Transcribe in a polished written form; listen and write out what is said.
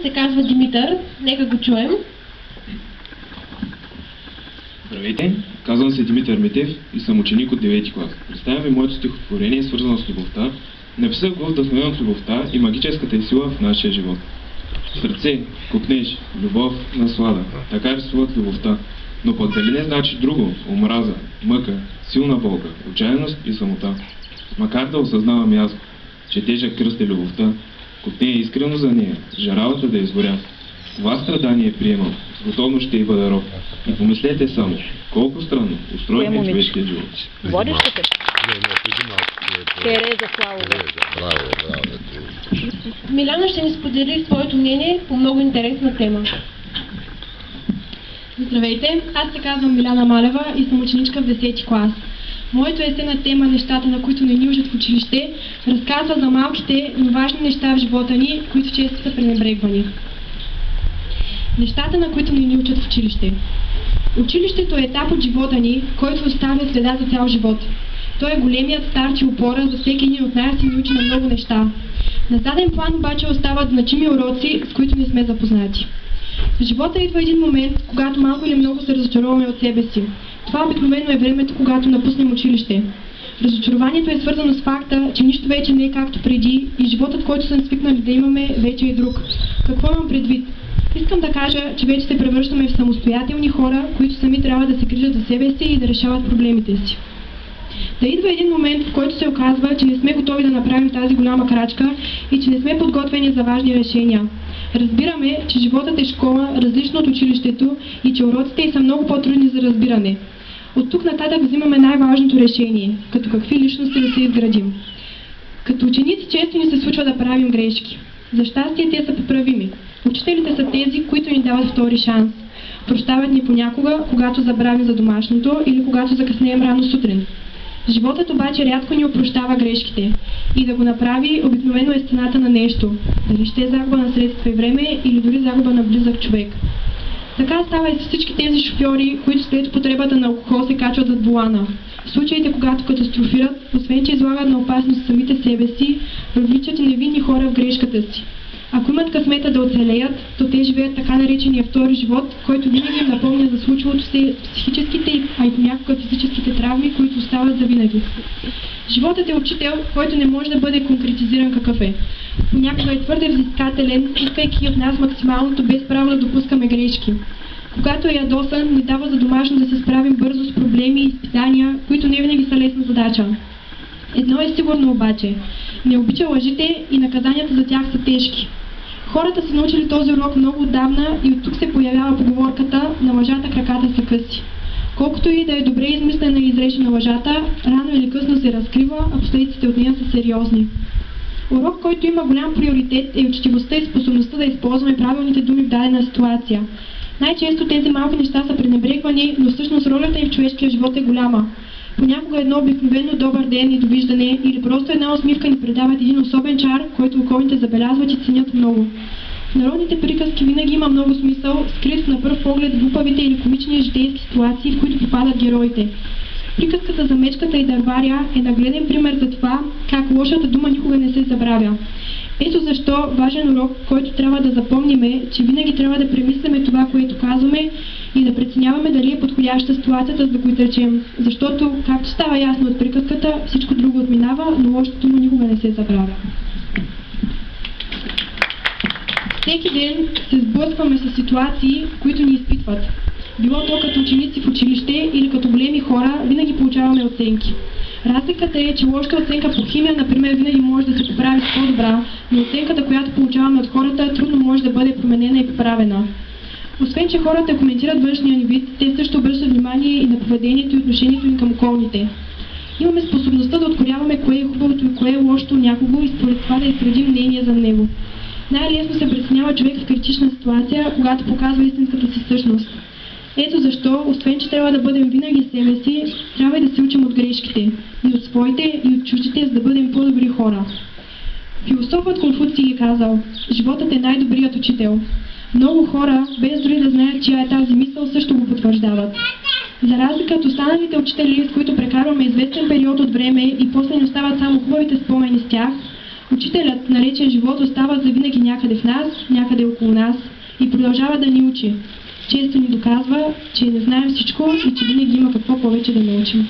Се казва Димитър. Нека го чуем. Здравейте, казвам се Димитър Митев и съм ученик от 9-ти клас. Представям ви моето стихотворение, свързано с любовта. Написах го вдъхновен от любовта и магическата й сила в нашия живот. Сърце, копнеж, любов, наслада. Така рисуват любовта. Но пък дали не значи друго? Омраза, мъка, силна болка, отчаяност и самота. Макар да осъзнавам и аз, че тежък кръст е любовта, копне е искрено за нея, жаралата да изгоря. Това страдание приемам, с готовност ще й бъда роб. И помислете само, колко странно устроен е човешкият живот. Водиш ли те? Тереза Славова. Браво. Миляна ще ни сподели своето мнение по много интересна тема. Здравейте, аз се казвам Миляна Малева и съм ученичка в 10-ти клас. Моето есе на тема "Нещата, на които не ни учат в училище" разказва за малките, но важни неща в живота ни, които често са пренебрегвани. Нещата, на които не ни учат в училище. Училището е етап от живота ни, който оставя следа за цял живот. Той е големият старт и опора за всеки един от нас и ни учи на много неща. На заден план обаче остават значими уроци, с които не сме запознати. В живота идва един момент, когато малко или много се разочароваме от себе си. Това обикновено е времето, когато напуснем училище. Разочарованието е свързано с факта, че нищо вече не е както преди и животът, който сме свикнали да имаме, вече е друг. Какво имам предвид? Искам да кажа, че вече се превръщаме в самостоятелни хора, които сами трябва да се грижат за себе си и да решават проблемите си. Да идва един момент, в който се оказва, че не сме готови да направим тази голяма крачка и че не сме подготвени за важни решения. Разбираме, че животът е школа, различно от училището и че уроците й са много по-трудни за разбиране. От тук нататък взимаме най-важното решение, като какви личности да се изградим. Като ученици често ни се случва да правим грешки. За щастие те са поправими. Учителите са тези, които ни дават втори шанс. Прощават ни понякога, когато забравим за домашното или когато закъснеем рано сутрин. Животът обаче рядко ни опрощава грешките. И да го направи обикновено е цената на нещо. Дали ще е загуба на средства и време или дори загуба на близък човек. Така става и с всички тези шофьори, които след употребата на алкохол се качват зад волана. В случаите, когато катастрофират, освен че излагат на опасност самите себе си, въвличат и невинни хора в грешката си. Ако имат късмета да оцелеят, то те живеят така наречения втори живот, който винаги им напомня за случвалото се психическите, а и понякога физическите травми, които остават за винаги. Животът е учител, който не може да бъде конкретизиран какъв е. Понякога е твърде взискателен, искайки от нас максималното, без право да допускаме грешки. Когато е ядосан, ни дава за домашно да се справим бързо с проблеми и изпитания, които не винаги са лесна задача. Едно е сигурно обаче. Не обича лъжите и наказанията за тях са тежки. Хората са научили този урок много отдавна и от тук се появява поговорката "на лъжата краката са къси". Колкото и да е добре измислена и изречена лъжата, рано или късно се разкрива, а последиците от нея са сериозни. Урок, който има голям приоритет, е учтивостта и способността да използваме правилните думи в дадена ситуация. Най-често тези малки неща са пренебрегвани, но всъщност ролята им в човешкия живот е голяма. Понякога едно обикновено добър ден и довиждане или просто една усмивка ни предават един особен чар, който околните забелязват и ценят много. В народните приказки винаги има много смисъл, скрит на пръв поглед в глупавите или комични житейски ситуации, в които попадат героите. Приказката за мечката и дърваря е нагледен пример за това, как лошата дума никога не се забравя. Ето защо важен урок, който трябва да запомним е, че винаги трябва да премисляме това, което казваме и да преценяваме дали е подходяща ситуацията, за да го изречем. Защото, както става ясно от приказката, всичко друго отминава, но лошата дума никога не се забравя. Всеки ден се сблъскваме с ситуации, които ни изпитват. Било то като ученици в училище или като големи хора, винаги получаваме оценки. Разликата е, че лошата оценка по химия, например, винаги може да се поправи с по-добра, но оценката, която получаваме от хората, трудно може да бъде променена и поправена. Освен, че хората коментират външния ни вид, те също обръщат внимание и на поведението и отношението ни към околните. Имаме способността да откоряваме кое е хубавото и кое е лошото някого и според това да изградим мнение за него. Най-лесно се преценява човек в критична ситуация, когато показва истинската си същност. Ето защо, освен че трябва да бъдем винаги себе си, трябва и да се учим от грешките. И от своите, и от чуждите, за да бъдем по-добри хора. Философът Конфуций е казал: "Животът е най-добрият учител". Много хора, без дори да знаят чия е тази мисъл, също го потвърждават. За разлика от останалите учители, с които прекарваме известен период от време и после ни остават само хубавите спомени с тях, Учителят, наречен живот, остава завинаги някъде в нас, някъде около нас и продължава да ни учи. Често ни доказва, че не знаем всичко и че винаги има какво повече да научим.